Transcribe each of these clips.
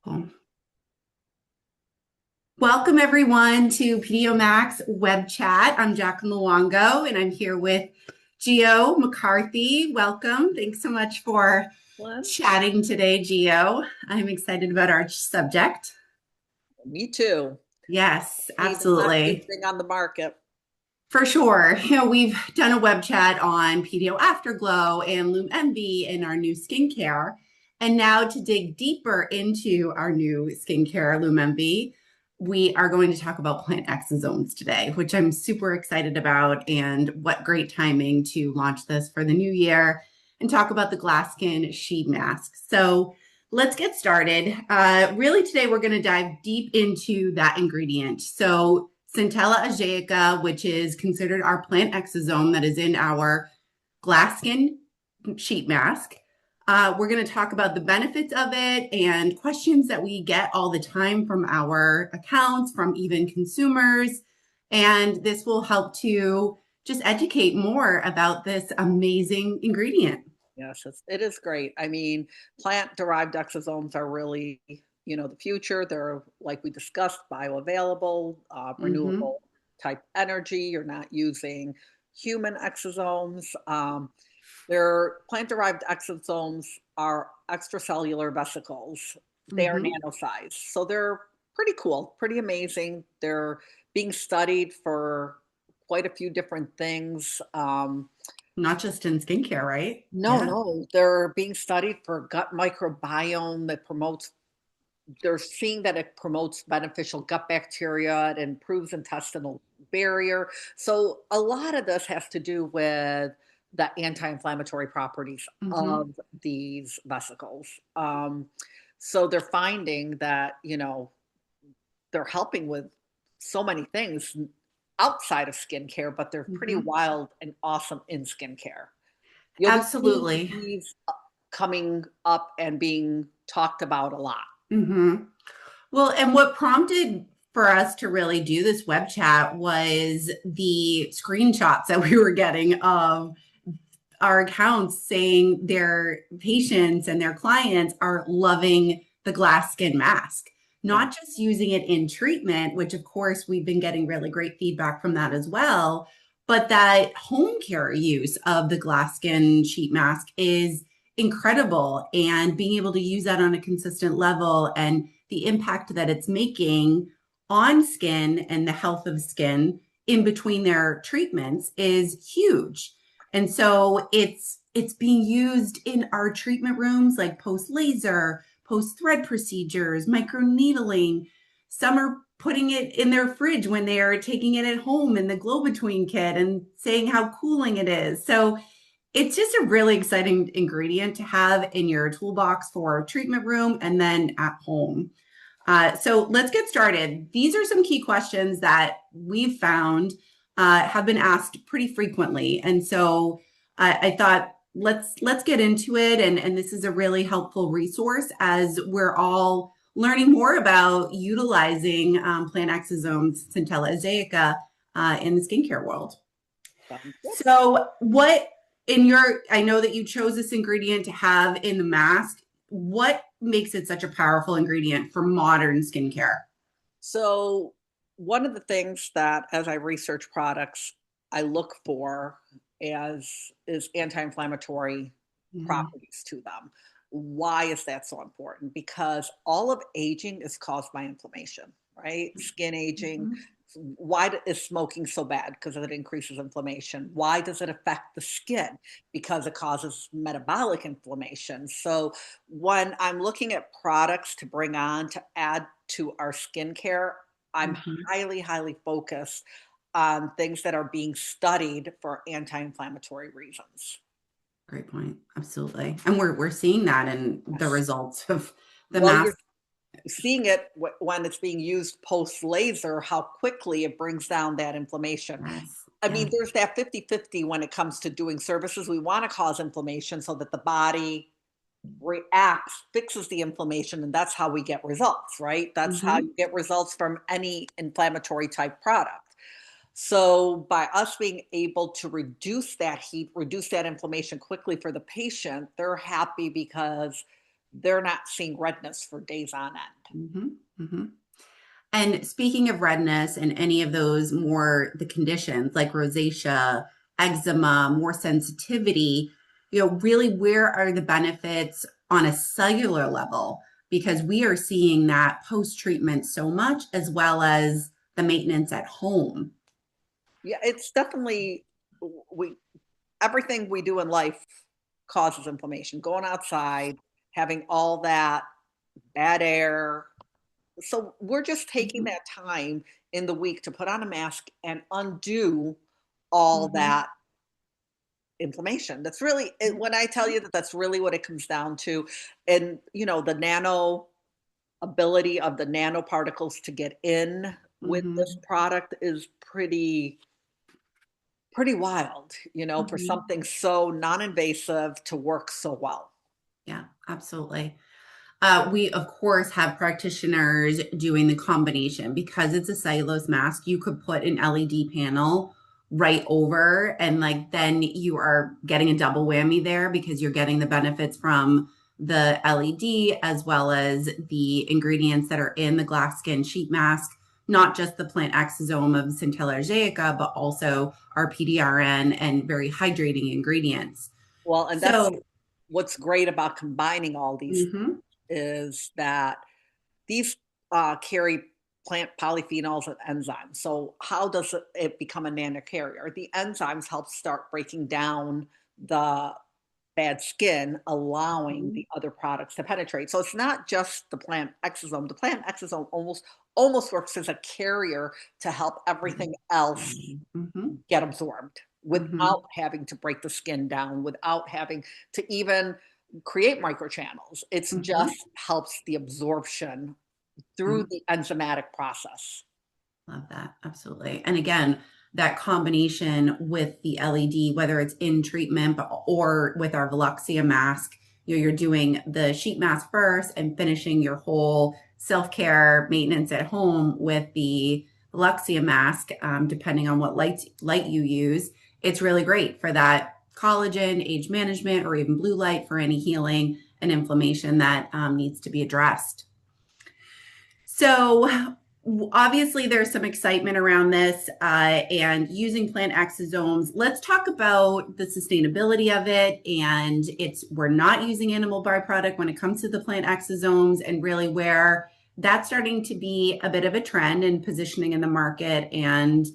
Cool. Welcome everyone to PDO web chat. I'm Jacqueline Luongo and I'm here with Gio McCarthy. Welcome. Thanks so much for One. chatting today, Gio. I'm excited about our subject. Me too. Yes, Need the fastest absolutely. thing on the market. For sure. We've done a web chat on PDO Afterglow and Lume Envy and our new skincare. And now to dig deeper into our new skincare, Lume Envy, we are going to talk about plant exosomes today, which I'm super excited about. And what great timing to launch this for the new year and talk about the glass skin sheet mask. So let's get started. Really, today we're going to dive deep into that ingredient. So Centella Asiatica, which is considered our plant exosome that is in our glass skin sheet mask. We're going to talk about the benefits of it and questions that we get all the time from our accounts, from even consumers. And this will help to just educate more about this amazing ingredient. Yes, it is great. I mean, plant-derived exosomes are really, the future. They're, like we discussed, bioavailable, Mm-hmm. renewable type energy. You're not using human exosomes. Their plant-derived exosomes are extracellular vesicles. They are Mm-hmm. nano-sized, so they're pretty cool, pretty amazing. They're being studied for quite a few different things. Not just in skincare, right? No, Yeah. no, they're being studied for gut microbiome that promotes, they're seeing that it promotes beneficial gut bacteria, it improves intestinal barrier. So a lot of this has to do with the anti-inflammatory properties Mm-hmm. of these vesicles. So they're finding that, they're helping with so many things outside of skincare, but they're pretty Mm-hmm. wild and awesome in skincare. You'll be seeing Absolutely. these coming up and being talked about a lot. Mm-hmm. Well, and what prompted for us to really do this web chat was the screenshots that we were getting of our accounts saying their patients and their clients are loving the glass skin mask, Yeah. not just using it in treatment, which of course we've been getting really great feedback from that as well, but that home care use of the glass skin sheet mask is incredible. And being able to use that on a consistent level and the impact that it's making on skin and the health of skin in between their treatments is huge. And so it's being used in our treatment rooms like post laser, post thread procedures, microneedling. Some are putting it in their fridge when they are taking it at home in the glow between kit and saying how cooling it is. So it's just a really exciting ingredient to have in your toolbox for treatment room and then at home. So let's get started. These are some key questions that we've found have been asked pretty frequently, and so I thought let's get into it. And this is a really helpful resource as we're all learning more about utilizing plant exosomes, Centella Asiatica, in the skincare world. Sounds good. So, what in your, I know that you chose this ingredient to have in the mask. What makes it such a powerful ingredient for modern skincare? So, one of the things that as I research products, I look for as is anti-inflammatory Mhm. properties to them. Why is that so important? Because all of aging is caused by inflammation, right? Skin aging. Mhm. Is smoking so bad? Because it increases inflammation. Why does it affect the skin? Because it causes metabolic inflammation. So when I'm looking at products to bring on to add to our skincare, I'm Mhm. highly, highly focused on things that are being studied for anti-inflammatory reasons. Great point. Absolutely. And we're seeing that in the Yes. results of the Well, you're mask. seeing it when it's being used post laser, how quickly it brings down that inflammation. Yes. I mean, Yes. there's that 50-50 when it comes to doing services. We want to cause inflammation so that the body reacts, fixes the inflammation, and that's how we get results, right? That's how Mhm. you get results from any inflammatory type product. So, by us being able to reduce that heat, reduce that inflammation quickly for the patient, they're happy because they're not seeing redness for days on end. Hmm. Hmm. And speaking of redness and any of those more the conditions like rosacea, eczema, more sensitivity, really where are the benefits on a cellular level? Because we are seeing that post-treatment so much as well as the maintenance at home. Yeah, it's definitely we everything we do in life causes inflammation. Going outside, having all that bad air. So we're just taking Hmm. that time in the week to put on a mask and undo all Hmm. that inflammation. That's really it, when I tell you that that's really what it comes down to. And the nano ability of the nanoparticles to get in with this Hmm. product is pretty wild, for Hmm. something so non-invasive to work so well. Yeah, absolutely. We, of course, have practitioners doing the combination because it's a cellulose mask. You could put an LED panel right over, and like then you are getting a double whammy there because you're getting the benefits from the LED as well as the ingredients that are in the glass skin sheet mask, not just the plant exosome of Centella Asiatica, but also our PDRN and very hydrating ingredients. Well, and that's So, what's great about combining all these mhm, is that these carry plant polyphenols and enzymes. So how does it become a nanocarrier? The enzymes help start breaking down the bad skin, allowing mhm, the other products to penetrate. So it's not just the plant exosome. The plant exosome almost works as a carrier to help everything else mhm, get absorbed without mhm, having to break the skin down, without having to even create microchannels. It's mhm, just helps the absorption through mhm. the enzymatic process. Love that. Absolutely. And again, that combination with the LED, whether it's in treatment or with our Veluxia mask, you're doing the sheet mask first and finishing your whole self-care maintenance at home with the Veluxia mask, depending on what light you use. It's really great for that collagen, age management, or even blue light for any healing and inflammation that needs to be addressed. So obviously there's some excitement around this and using plant exosomes. Let's talk about the sustainability of it. And we're not using animal byproduct when it comes to the plant exosomes and really where that's starting to be a bit of a trend and positioning in the market and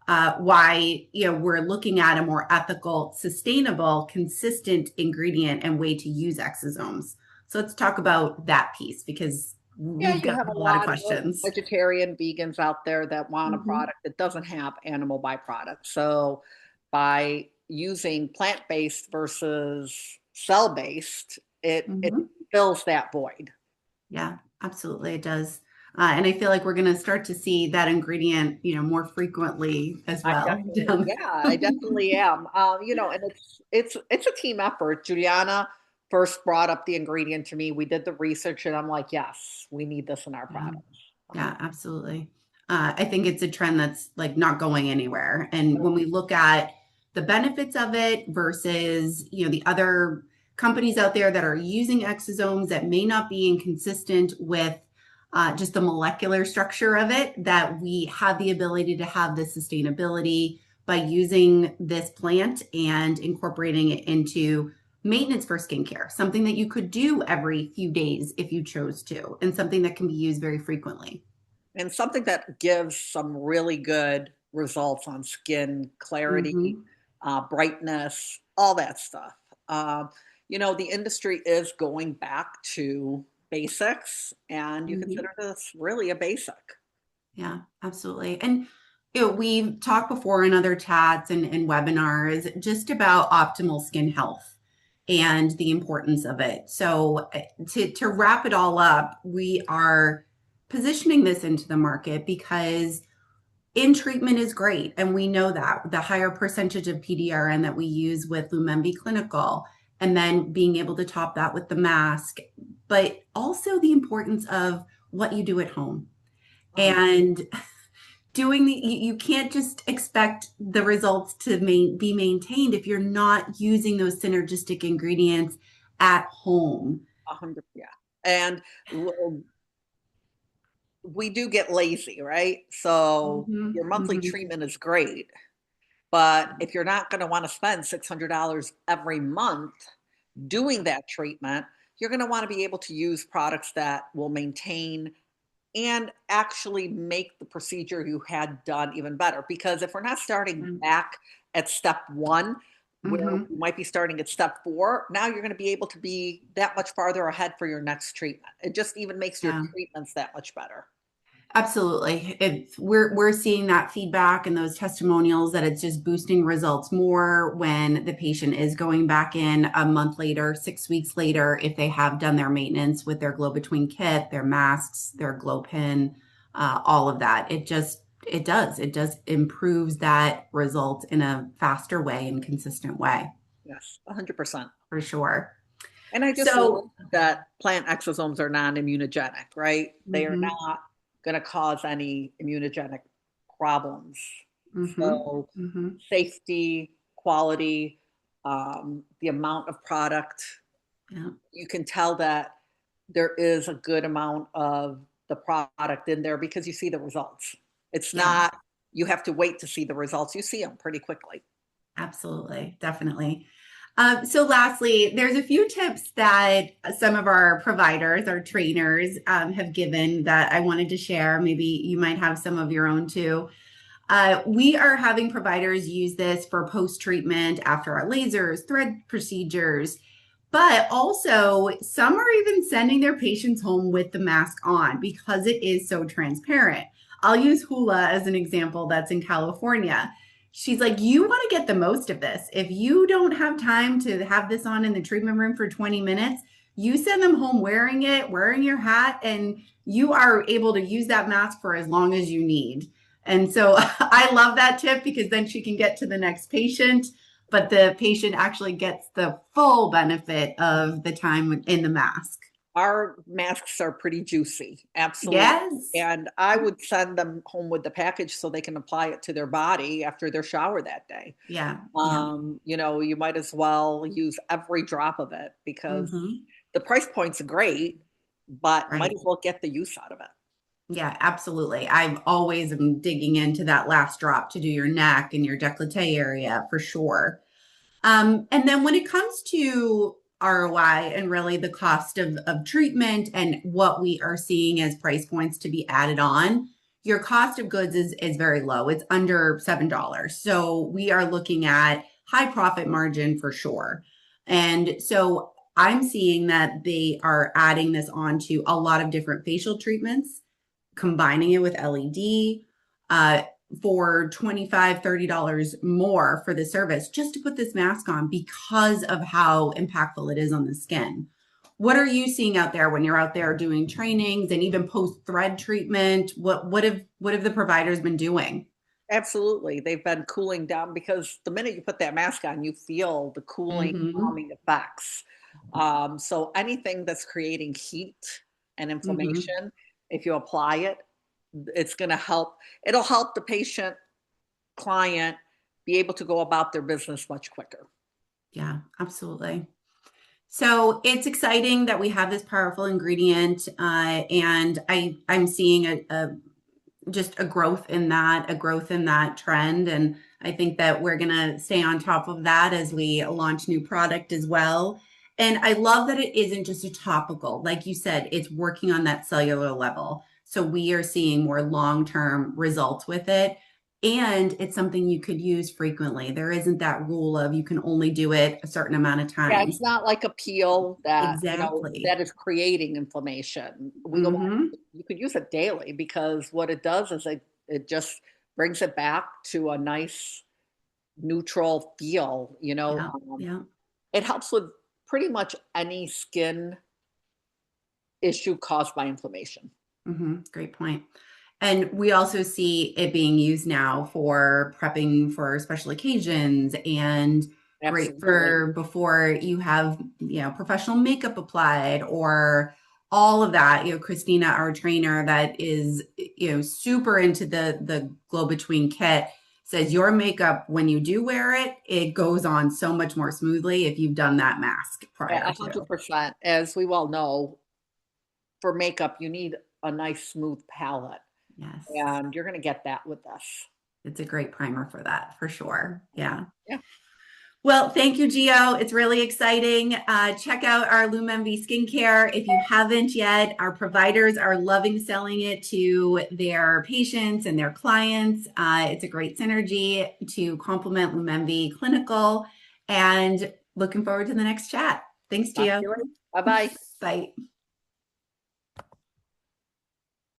why we're looking at a more ethical, sustainable, consistent ingredient and way to use exosomes. So let's talk about that piece because Yeah, we've you got have a a lot of lot of questions. vegetarian vegans out there that want a Hmm. product that doesn't have animal byproducts. So by using plant-based versus cell-based, it Hmm. fills that void. Yeah, absolutely, it does. And I feel like we're going to start to see that ingredient, more frequently as I well. definitely, yeah, I definitely am. And it's a team effort. Juliana first brought up the ingredient to me. We did the research, and I'm like, yes, we need this in our Yeah. product. Yeah, absolutely. I think it's a trend that's like not going anywhere. And when we look at the benefits of it versus, the other companies out there that are using exosomes that may not be inconsistent with just the molecular structure of it, that we have the ability to have the sustainability by using this plant and incorporating it into maintenance for skincare, something that you could do every few days if you chose to, and something that can be used very frequently. And something that gives some really good results on skin clarity, Hmm. brightness, all that stuff. The industry is going back to basics, and you Hmm. consider this really a basic. Yeah, absolutely. And we've talked before in other chats and webinars just about optimal skin health and the importance of it. So to wrap it all up, we are positioning this into the market because in treatment is great. And we know that the higher percentage of PDRN that we use with Lumembi Clinical, and then being able to top that with the mask, but also the importance of what you do at home. Oh, And you can't just expect the results to be maintained if you're not using those synergistic ingredients at home. 100, yeah. And we do get lazy, right? So your monthly Hmm. treatment is great, but if you're not going to want to spend $600 every month doing that treatment, you're going to want to be able to use products that will maintain and actually make the procedure you had done even better. Because if we're not starting back at step one, where Hmm. we might be starting at step four, now you're going to be able to be that much farther ahead for your next treatment. It just even makes your Yeah. treatments that much better. Absolutely. We're seeing that feedback and those testimonials that it's just boosting results more when the patient is going back in a month later, 6 weeks later, if they have done their maintenance with their glow between kit, their masks, their glow pin, all of that. It does improves that result in a faster way and consistent way, Yes, 100%. for sure. And I just love So, that plant exosomes are non-immunogenic, right? They are mhm, not going to cause any immunogenic problems. mhm, So mhm, safety, quality, the amount of product, yeah, you can tell that there is a good amount of the product in there because you see the results. It's yeah. not, you have to wait to see the results. You see them pretty quickly. Absolutely, definitely. So lastly, there's a few tips that some of our providers, our trainers, have given that I wanted to share. Maybe you might have some of your own too. We are having providers use this for post-treatment after our lasers, thread procedures, but also some are even sending their patients home with the mask on because it is so transparent. I'll use Hula as an example that's in California. She's like, you want to get the most of this. If you don't have time to have this on in the treatment room for 20 minutes, you send them home wearing it, wearing your hat, and you are able to use that mask for as long as you need. And so I love that tip because then she can get to the next patient, but the patient actually gets the full benefit of the time in the mask. Our masks are pretty juicy, absolutely. Yes. And I would send them home with the package so they can apply it to their body after their shower that day. Yeah. Yeah. You might as well use every drop of it because Hmm. the price point's great, but might Right. as well get the use out of it. Yeah, absolutely. I've always am digging into that last drop to do your neck and your décolleté area for sure. And then when it comes to ROI and really the cost of treatment and what we are seeing as price points to be added on, your cost of goods is very low. It's under $7. So we are looking at high profit margin for sure. And so I'm seeing that they are adding this onto a lot of different facial treatments, combining it with LED, uh, for $25-$30 more for the service just to put this mask on because of how impactful it is on the skin. What are you seeing out there when you're out there doing trainings and even post thread treatment? What have the providers been doing? Absolutely. They've been cooling down because the minute you put that mask on, you feel the cooling, Mm-hmm. calming effects. So anything that's creating heat and Mm-hmm. inflammation, if you apply it, it's going to help. It'll help the patient, client be able to go about their business much quicker. Yeah, absolutely. So it's exciting that we have this powerful ingredient, and I'm seeing a just a growth in that trend. And I think that we're going to stay on top of that as we launch new product as well. And I love that it isn't just a topical. Like you said, it's working on that cellular level. So we are seeing more long-term results with it. And it's something you could use frequently. There isn't that rule of you can only do it a certain amount of Yeah, it's times. not like a peel that, Exactly. that is creating inflammation. Mm-hmm. You could use it daily because what it does is it just brings it back to a nice neutral feel, Yeah. Yeah. it helps with pretty much any skin issue caused by inflammation. Great point. And we also see it being used now for prepping for special occasions and great Absolutely. for before you have, professional makeup applied or all of that. Christina, our trainer that is, super into the glow between kit. says your makeup, when you do wear it, it goes on so much more smoothly if you've done that mask Yeah, prior to. 100%. As we well know, for makeup, you need a nice smooth palette, Yes, and you're going to get that with this. it's a great primer for that, for sure. Yeah. Yeah. Well, thank you, Gio. It's really exciting. Check out our LumenV skincare if you haven't yet. Our providers are loving selling it to their patients and their clients. It's a great synergy to complement LumenV Clinical, and looking forward to the next chat. Thanks, Talk to Gio. you later. Bye bye. Bye.